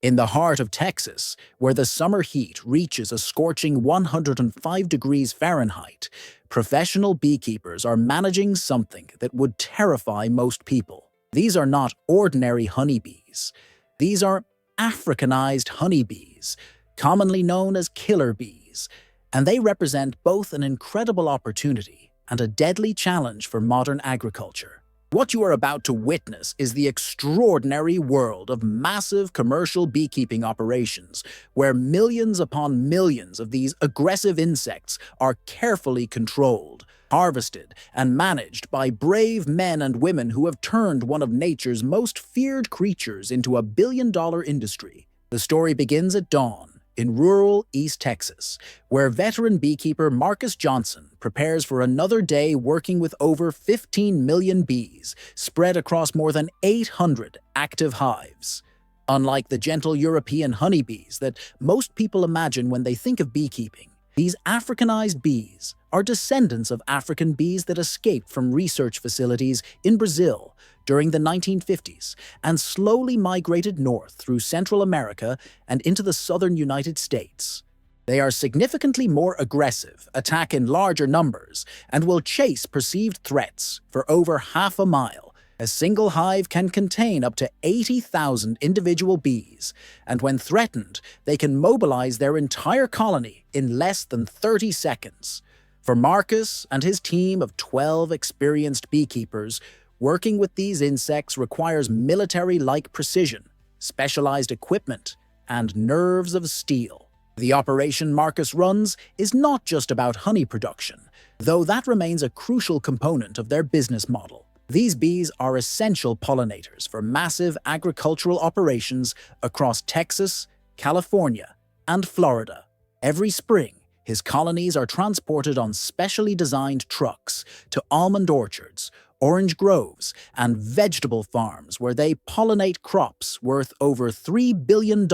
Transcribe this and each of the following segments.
In the heart of Texas, where the summer heat reaches a scorching 105 degrees Fahrenheit, professional beekeepers are managing something that would terrify most people. These are not ordinary honeybees. These are Africanized honeybees, commonly known as killer bees, and they represent both an incredible opportunity and a deadly challenge for modern agriculture. What you are about to witness is the extraordinary world of massive commercial beekeeping operations, where millions upon millions of these aggressive insects are carefully controlled, harvested, and managed by brave men and women who have turned one of nature's most feared creatures into a billion-dollar industry. The story begins at dawn in rural East Texas, where veteran beekeeper Marcus Johnson prepares for another day working with over 15 million bees spread across more than 800 active hives. Unlike the gentle European honeybees that most people imagine when they think of beekeeping, these Africanized bees are descendants of African bees that escaped from research facilities in Brazil during the 1950s and slowly migrated north through Central America and into the southern United States. They are significantly more aggressive, attack in larger numbers, and will chase perceived threats for over half a mile. A single hive can contain up to 80,000 individual bees, and when threatened, they can mobilize their entire colony in less than 30 seconds. For Marcus and his team of 12 experienced beekeepers, working with these insects requires military-like precision, specialized equipment, and nerves of steel. The operation Marcus runs is not just about honey production, though that remains a crucial component of their business model. These bees are essential pollinators for massive agricultural operations across Texas, California, and Florida. Every spring, his colonies are transported on specially designed trucks to almond orchards, orange groves, and vegetable farms where they pollinate crops worth over $3 billion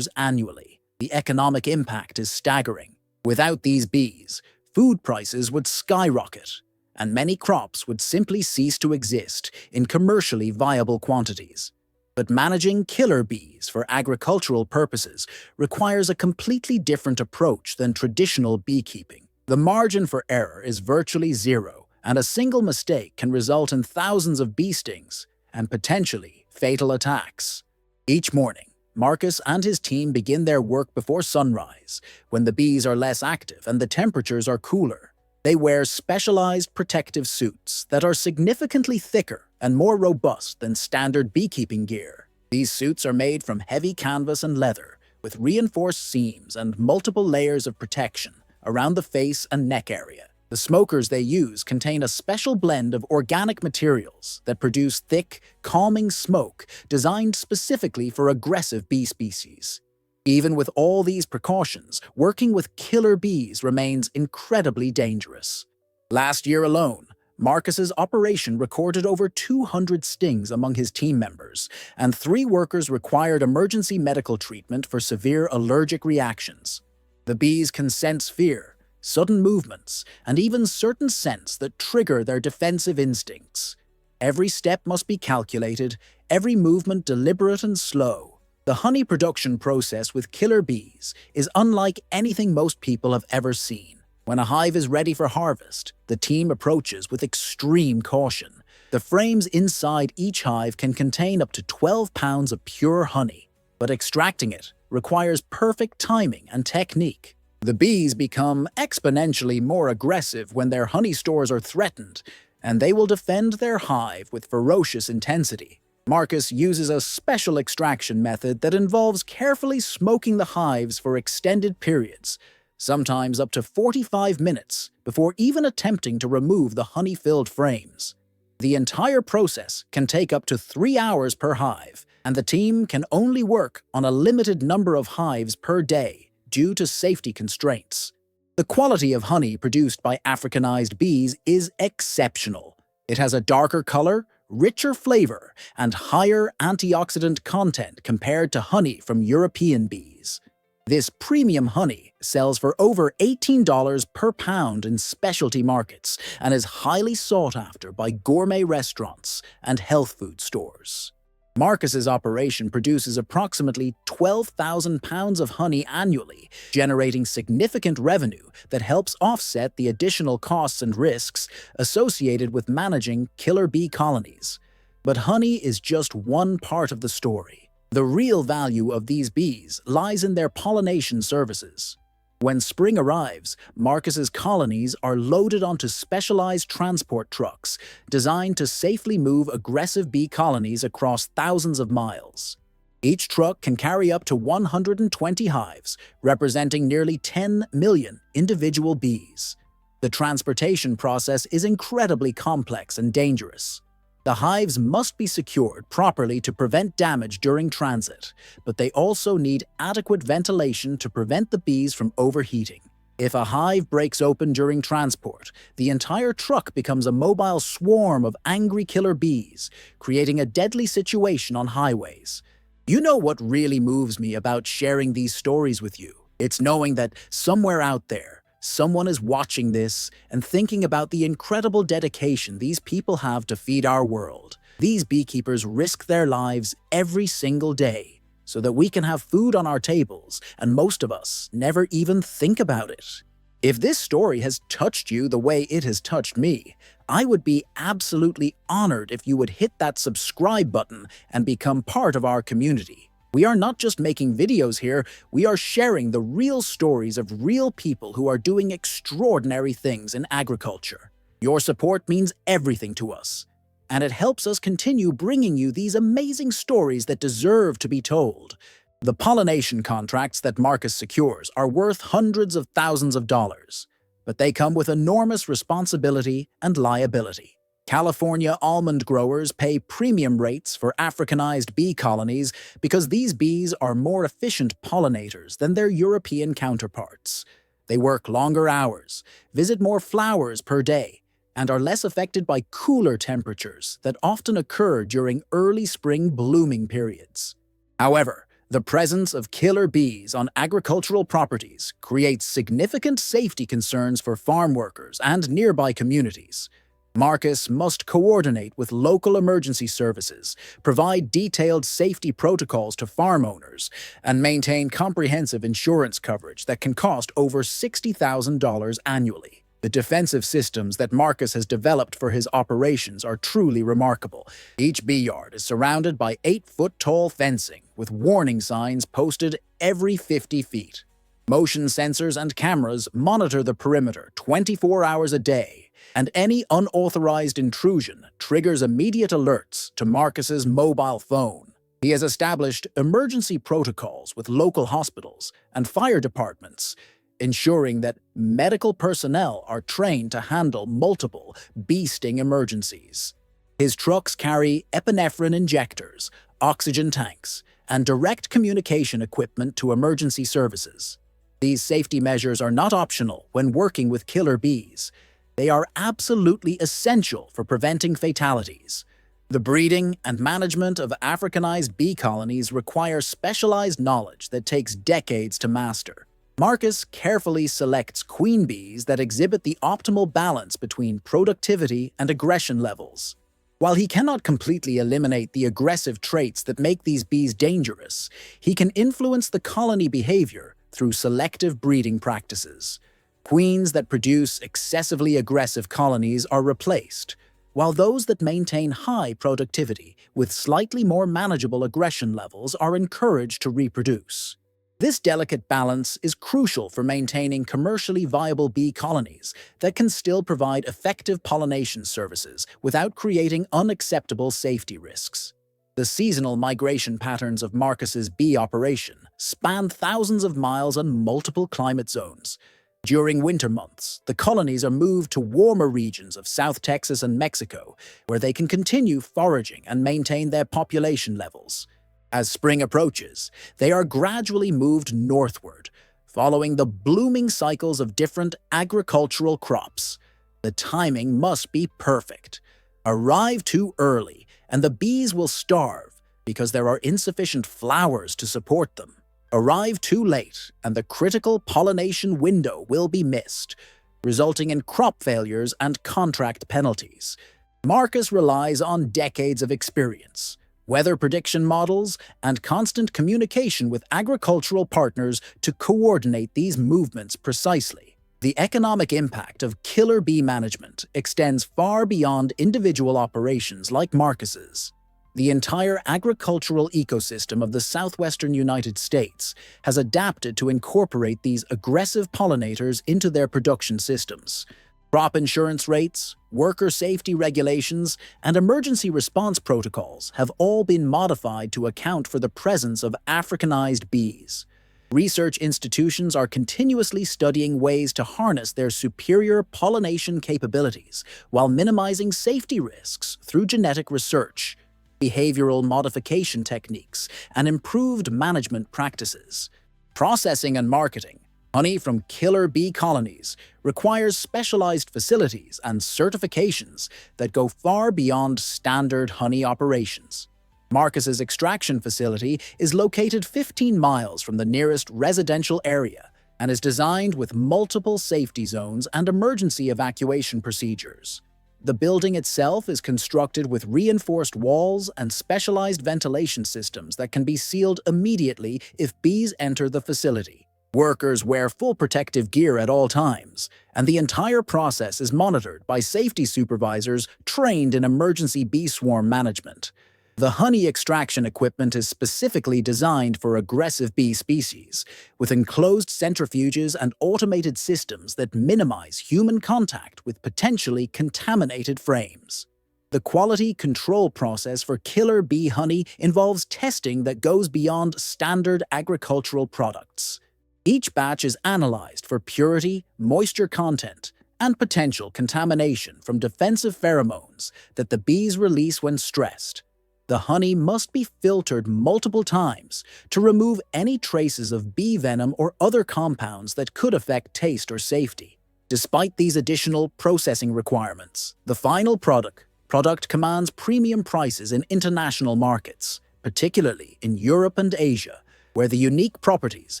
annually. The economic impact is staggering. Without these bees, food prices would skyrocket, and many crops would simply cease to exist in commercially viable quantities. But managing killer bees for agricultural purposes requires a completely different approach than traditional beekeeping. The margin for error is virtually zero, and a single mistake can result in thousands of bee stings and potentially fatal attacks. Each morning, Marcus and his team begin their work before sunrise, when the bees are less active and the temperatures are cooler. They wear specialized protective suits that are significantly thicker and more robust than standard beekeeping gear. These suits are made from heavy canvas and leather, with reinforced seams and multiple layers of protection around the face and neck area. The smokers they use contain a special blend of organic materials that produce thick, calming smoke designed specifically for aggressive bee species. Even with all these precautions, working with killer bees remains incredibly dangerous. Last year alone, Marcus's operation recorded over 200 stings among his team members, and 3 workers required emergency medical treatment for severe allergic reactions. The bees can sense fear, sudden movements, and even certain scents that trigger their defensive instincts. Every step must be calculated, every movement deliberate and slow. The honey production process with killer bees is unlike anything most people have ever seen. When a hive is ready for harvest, the team approaches with extreme caution. The frames inside each hive can contain up to 12 pounds of pure honey, but extracting it requires perfect timing and technique. The bees become exponentially more aggressive when their honey stores are threatened, and they will defend their hive with ferocious intensity. Marcus uses a special extraction method that involves carefully smoking the hives for extended periods, sometimes up to 45 minutes, before even attempting to remove the honey-filled frames. The entire process can take up to 3 hours per hive, and the team can only work on a limited number of hives per day due to safety constraints. The quality of honey produced by Africanized bees is exceptional. It has a darker color, richer flavor, and higher antioxidant content compared to honey from European bees. This premium honey sells for over $18 per pound in specialty markets and is highly sought after by gourmet restaurants and health food stores. Marcus's operation produces approximately 12,000 pounds of honey annually, generating significant revenue that helps offset the additional costs and risks associated with managing killer bee colonies. But honey is just one part of the story. The real value of these bees lies in their pollination services. When spring arrives, Marcus's colonies are loaded onto specialized transport trucks designed to safely move aggressive bee colonies across thousands of miles. Each truck can carry up to 120 hives, representing nearly 10 million individual bees. The transportation process is incredibly complex and dangerous. The hives must be secured properly to prevent damage during transit, but they also need adequate ventilation to prevent the bees from overheating. If a hive breaks open during transport, the entire truck becomes a mobile swarm of angry killer bees, creating a deadly situation on highways. You know what really moves me about sharing these stories with you? It's knowing that somewhere out there, someone is watching this and thinking about the incredible dedication these people have to feed our world. These beekeepers risk their lives every single day so that we can have food on our tables, and most of us never even think about it. If this story has touched you the way it has touched me, I would be absolutely honored if you would hit that subscribe button and become part of our community. We are not just making videos here, we are sharing the real stories of real people who are doing extraordinary things in agriculture. Your support means everything to us, and it helps us continue bringing you these amazing stories that deserve to be told. The pollination contracts that Marcus secures are worth hundreds of thousands of dollars, but they come with enormous responsibility and liability. California almond growers pay premium rates for Africanized bee colonies because these bees are more efficient pollinators than their European counterparts. They work longer hours, visit more flowers per day, and are less affected by cooler temperatures that often occur during early spring blooming periods. However, the presence of killer bees on agricultural properties creates significant safety concerns for farm workers and nearby communities. Marcus must coordinate with local emergency services, provide detailed safety protocols to farm owners, and maintain comprehensive insurance coverage that can cost over $60,000 annually. The defensive systems that Marcus has developed for his operations are truly remarkable. Each bee yard is surrounded by 8-foot-tall fencing with warning signs posted every 50 feet. Motion sensors and cameras monitor the perimeter 24 hours a day, and any unauthorized intrusion triggers immediate alerts to Marcus's mobile phone. He has established emergency protocols with local hospitals and fire departments, ensuring that medical personnel are trained to handle multiple bee sting emergencies. His trucks carry epinephrine injectors, oxygen tanks, and direct communication equipment to emergency services. These safety measures are not optional when working with killer bees. They are absolutely essential for preventing fatalities. The breeding and management of Africanized bee colonies require specialized knowledge that takes decades to master. Marcus carefully selects queen bees that exhibit the optimal balance between productivity and aggression levels. While he cannot completely eliminate the aggressive traits that make these bees dangerous, he can influence the colony behavior through selective breeding practices. Queens that produce excessively aggressive colonies are replaced, while those that maintain high productivity with slightly more manageable aggression levels are encouraged to reproduce. This delicate balance is crucial for maintaining commercially viable bee colonies that can still provide effective pollination services without creating unacceptable safety risks. The seasonal migration patterns of Marcus's bee operation span thousands of miles and multiple climate zones. During winter months, the colonies are moved to warmer regions of South Texas and Mexico, where they can continue foraging and maintain their population levels. As spring approaches, they are gradually moved northward, following the blooming cycles of different agricultural crops. The timing must be perfect. Arrive too early, and the bees will starve because there are insufficient flowers to support them. Arrive too late, and the critical pollination window will be missed, resulting in crop failures and contract penalties. Marcus relies on decades of experience. weather prediction models, and constant communication with agricultural partners to coordinate these movements precisely. The economic impact of killer bee management extends far beyond individual operations like Marcus's. The entire agricultural ecosystem of the southwestern United States has adapted to incorporate these aggressive pollinators into their production systems. Crop insurance rates, worker safety regulations, and emergency response protocols have all been modified to account for the presence of Africanized bees. Research institutions are continuously studying ways to harness their superior pollination capabilities while minimizing safety risks through genetic research, behavioral modification techniques, and improved management practices. Processing and marketing honey from killer bee colonies requires specialized facilities and certifications that go far beyond standard honey operations. Marcus's extraction facility is located 15 miles from the nearest residential area and is designed with multiple safety zones and emergency evacuation procedures. The building itself is constructed with reinforced walls and specialized ventilation systems that can be sealed immediately if bees enter the facility. Workers wear full protective gear at all times, and the entire process is monitored by safety supervisors trained in emergency bee swarm management. The honey extraction equipment is specifically designed for aggressive bee species, with enclosed centrifuges and automated systems that minimize human contact with potentially contaminated frames. The quality control process for killer bee honey involves testing that goes beyond standard agricultural products. Each batch is analyzed for purity, moisture content, and potential contamination from defensive pheromones that the bees release when stressed. The honey must be filtered multiple times to remove any traces of bee venom or other compounds that could affect taste or safety. Despite these additional processing requirements, the final product commands premium prices in international markets, particularly in Europe and Asia, where the unique properties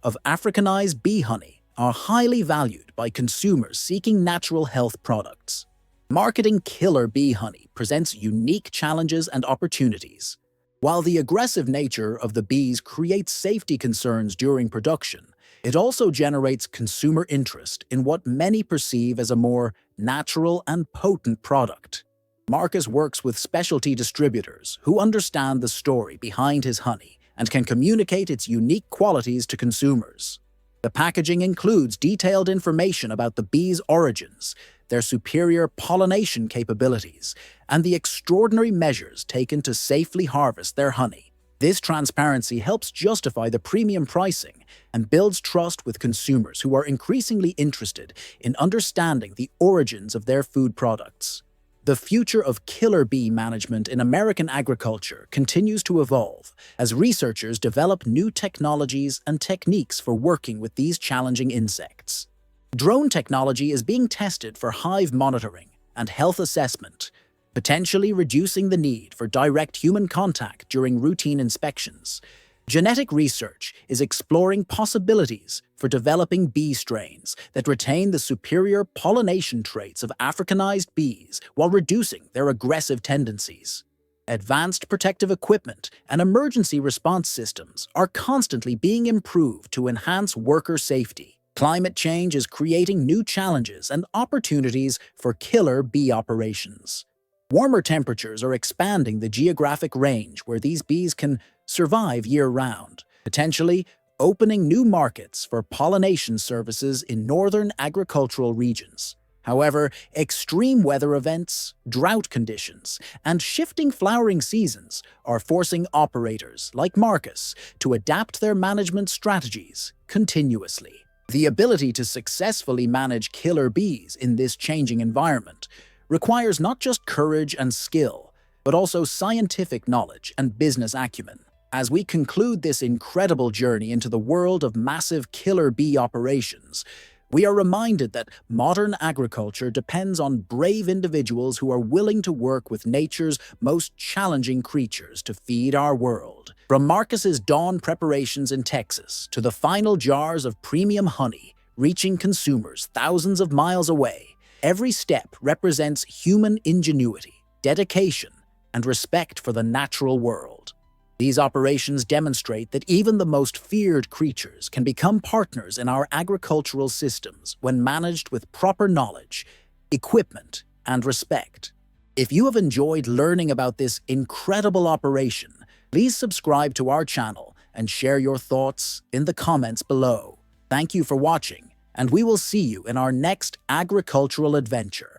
of Africanized bee honey are highly valued by consumers seeking natural health products. Marketing killer bee honey presents unique challenges and opportunities. While the aggressive nature of the bees creates safety concerns during production, it also generates consumer interest in what many perceive as a more natural and potent product. Marcus works with specialty distributors who understand the story behind his honey and can communicate its unique qualities to consumers. The packaging includes detailed information about the bees' origins, their superior pollination capabilities, and the extraordinary measures taken to safely harvest their honey. This transparency helps justify the premium pricing and builds trust with consumers who are increasingly interested in understanding the origins of their food products. The future of killer bee management in American agriculture continues to evolve as researchers develop new technologies and techniques for working with these challenging insects. Drone technology is being tested for hive monitoring and health assessment, potentially reducing the need for direct human contact during routine inspections. Genetic research is exploring possibilities for developing bee strains that retain the superior pollination traits of Africanized bees while reducing their aggressive tendencies. Advanced protective equipment and emergency response systems are constantly being improved to enhance worker safety. Climate change is creating new challenges and opportunities for killer bee operations. Warmer temperatures are expanding the geographic range where these bees can survive year-round, potentially opening new markets for pollination services in northern agricultural regions. However, extreme weather events, drought conditions, and shifting flowering seasons are forcing operators like Marcus to adapt their management strategies continuously. The ability to successfully manage killer bees in this changing environment requires not just courage and skill, but also scientific knowledge and business acumen. As we conclude this incredible journey into the world of massive killer bee operations, we are reminded that modern agriculture depends on brave individuals who are willing to work with nature's most challenging creatures to feed our world. From Marcus's dawn preparations in Texas to the final jars of premium honey reaching consumers thousands of miles away, every step represents human ingenuity, dedication, and respect for the natural world. These operations demonstrate that even the most feared creatures can become partners in our agricultural systems when managed with proper knowledge, equipment, and respect. If you have enjoyed learning about this incredible operation, please subscribe to our channel and share your thoughts in the comments below. Thank you for watching, and we will see you in our next agricultural adventure.